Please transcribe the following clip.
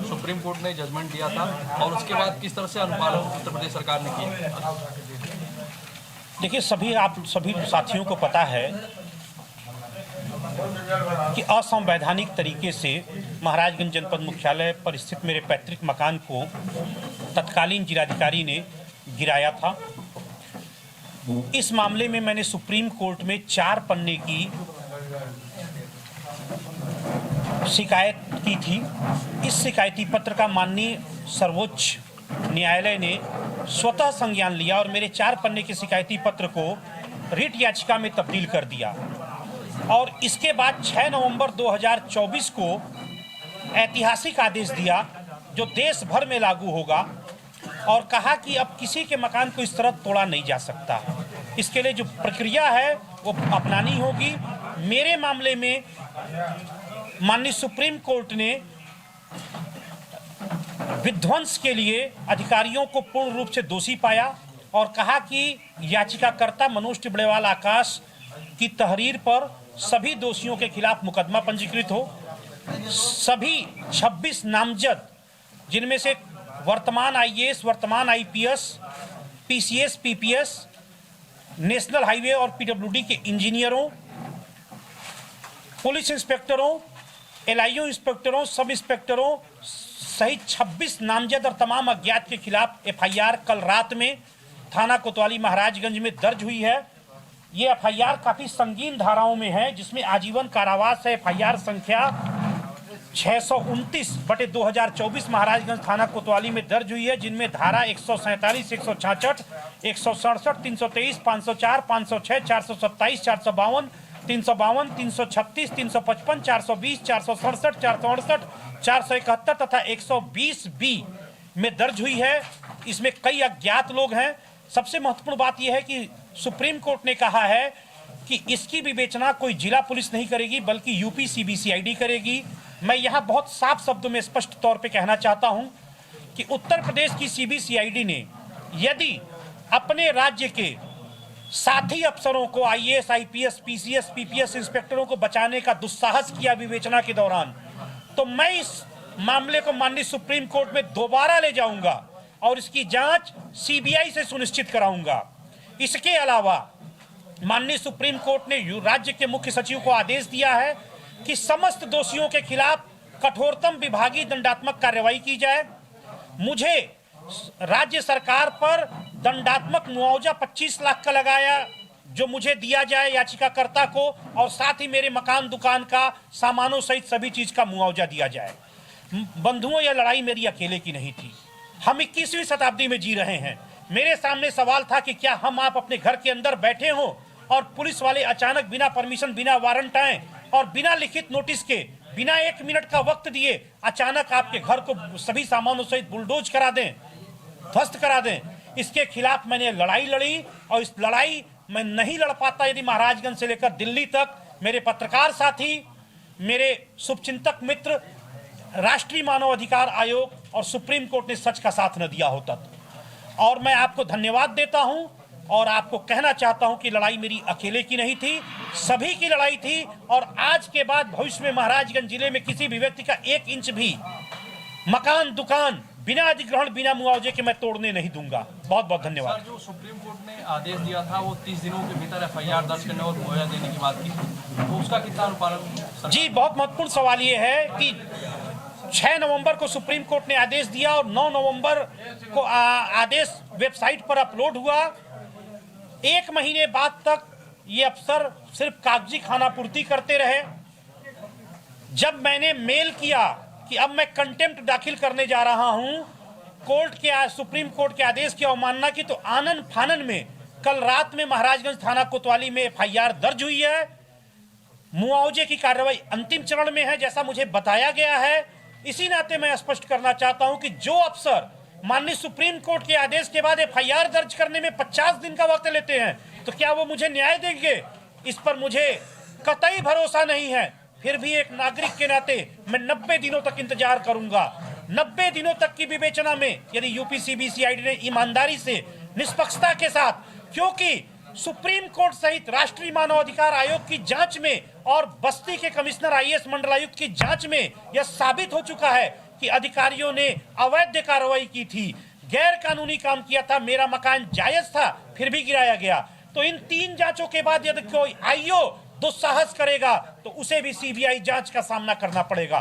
Supreme court ने judgement दिया था और उसके बाद किस तरह से अनुपालन उत्तर प्रदेश सरकार ने किया? देखिए, सभी साथियों को पता है कि असंवैधानिक तरीके से महाराजगंज जनपद मुख्यालय पर स्थित मेरे पैतृक मकान को तत्कालीन जिलाधिकारी ने गिराया था। इस मामले में मैंने सुप्रीम कोर्ट में 4 पन्ने की शिकायत की थी। इस शिकायती पत्र का माननीय सर्वोच्च न्यायालय ने स्वतः संज्ञान लिया और मेरे 4 पन्ने के शिकायती पत्र को रिट याचिका में तब्दील कर दिया और इसके बाद 6 नवंबर 2024 को ऐतिहासिक आदेश दिया जो देश भर में लागू होगा और कहा कि अब किसी के मकान को इस तरह तोड़ा नहीं जा सकता। इसके लिए जो प्रक्रिया है वो अपनानी होगी। मेरे मामले में माननीय सुप्रीम कोर्ट ने विध्वंस के लिए अधिकारियों को पूर्ण रूप से दोषी पाया और कहा कि याचिकाकर्ता मनोज टिबड़ेवाल आकाश की तहरीर पर सभी दोषियों के खिलाफ मुकदमा पंजीकृत हो। सभी 26 नामजद, जिनमें से वर्तमान आईएएस, वर्तमान IPS, PCS, PPS, national highway और पीडब्ल्यूडी के इंजीनियरों, पुलिस इंस्पेक्टरों, एलआईयू इंस्पेक्टरों, सब इंस्पेक्टरों सहित 26 नामजद और तमाम अज्ञात के खिलाफ एफआईआर कल रात में थाना कोतवाली महाराजगंज में दर्ज हुई है। ये एफआईआर काफी संगीन धाराओं में है, जिसमें आजीवन कारावास है। एफआईआर संख्या 629/2024 महाराजगंज थाना कोतवाली में दर्ज हुई है, जिनमें धारा 147, 166, 167, 323, 504, 506, 427, 452, 352, 336, 355, 420, 467, 468, 471 तथा 120 बी में दर्ज हुई है। इसमें कई अज्ञात लोग हैं। सबसे महत्वपूर्ण बात यह है कि सुप्रीम कोर्ट ने कहा है कि इसकी विवेचना कोई जिला पुलिस नहीं करेगी बल्कि यूपी सीबीसीआईडी करेगी। मैं यहाँ बहुत साफ शब्दों में स्पष्ट तौर पे कहना चाहता हूँ कि उत्तर प्रदेश की सीबीसीआईडी ने यदि अपने राज्य के साथी अफसरों को, आईएएस, आईपीएस, पीसीएस, पीपीएस इंस्पेक्टरों को बचाने का दुस्साहस किया विवेचना के दौरान, तो मैं इस मामले को माननीय सुप्रीम कोर्ट में दोबारा ले जाऊंगा और इसकी जांच सीबीआई से सुनिश्चित कराऊंगा। इसके अलावा माननीय सुप्रीम कोर्ट ने राज्य के मुख्य सचिव को आदेश दिया है कि समस्त दोषियों के खिलाफ कठोरतम विभागीय दंडात्मक कार्रवाई की जाए। मुझे राज्य सरकार पर दंडात्मक मुआवजा 25 लाख का लगाया जो मुझे दिया जाए याचिकाकर्ता को, और साथ ही मेरे मकान दुकान का सामानों सहित सभी चीज का मुआवजा दिया जाए। बंधुओं, यह लड़ाई मेरी अकेले की नहीं थी। हम 21वीं शताब्दी में जी रहे हैं। मेरे सामने सवाल था कि क्या हम आप अपने घर के अंदर बैठे हों और पुलिस वाले अचानक बिना परमिशन, बिना वारंट आए और बिना लिखित नोटिस के, बिना 1 मिनट का वक्त दिए अचानक आपके घर को सभी सामानों सहित बुलडोज करा दें, ध्वस्त करा दें। इसके खिलाफ मैंने लड़ाई लड़ी और इस लड़ाई मैं नहीं लड़ पाता यदि महाराजगंज से लेकर दिल्ली तक मेरे पत्रकार साथी, मेरे शुभचिंतक मित्र, राष्ट्रीय मानव अधिकार आयोग और सुप्रीम कोर्ट ने सच का साथ न दिया होता। और मैं आपको धन्यवाद देता हूं और आपको कहना चाहता हूं कि लड़ाई मेरी अकेले की नहीं थी, सभी की लड़ाई थी। और आज के बाद भविष्य में महाराजगंज जिले में किसी भी व्यक्ति का 1 इंच भी मकान दुकान बिना अधिग्रहण, बिना मुआवजे के मैं तोड़ने नहीं दूंगा। बहुत बहुत धन्यवाद। सर, जो सुप्रीम कोर्ट ने आदेश दिया था वो 30 दिनों के भीतर एफआईआर दर्ज करने और मुआवजा देने की बात की, तो उसका कितना अनुपालन? जी, बहुत महत्वपूर्ण सवाल ये है कि 6 नवंबर को सुप्रीम कोर्ट ने आदेश दिया और 9 नवंबर को आदेश वेबसाइट पर अपलोड हुआ। 1 महीने बाद तक ये अफसर सिर्फ कागजी खानापूर्ति करते रहे। जब मैंने मेल किया कि अब मैं कंटेम्प्ट दाखिल करने जा रहा हूं सुप्रीम कोर्ट के आदेश की अवमानना की, तो आनन फानन में कल रात में महाराजगंज थाना कोतवाली में एफआईआर दर्ज हुई है। मुआवजे की कार्रवाई अंतिम चरण में है जैसा मुझे बताया गया है। इसी नाते मैं स्पष्ट करना चाहता हूं कि जो अफसर माननीय सुप्रीम कोर्ट के आदेश के बाद एफआईआर दर्ज करने में 50 दिन का वक्त लेते हैं, तो क्या वो मुझे न्याय देंगे? इस पर मुझे कतई भरोसा नहीं है। फिर भी एक नागरिक के नाते मैं 90 दिनों तक इंतजार करूंगा। 90 दिनों तक की विवेचना में यदि यूपी सीबीसीआईडी ने ईमानदारी से, निष्पक्षता के साथ, क्योंकि सुप्रीम कोर्ट सहित राष्ट्रीय मानव अधिकार आयोग की जांच में और बस्ती के कमिश्नर आईएएस मंडलायुक्त की जांच में यह साबित हो चुका है कि अधिकारियों ने अवैध कार्रवाई की थी, गैर कानूनी काम किया था, मेरा मकान जायज था फिर भी गिराया गया। तो इन 3 जांचों के बाद यदि कोई आईओ दुस्साहस करेगा तो उसे भी सीबीआई जांच का सामना करना पड़ेगा।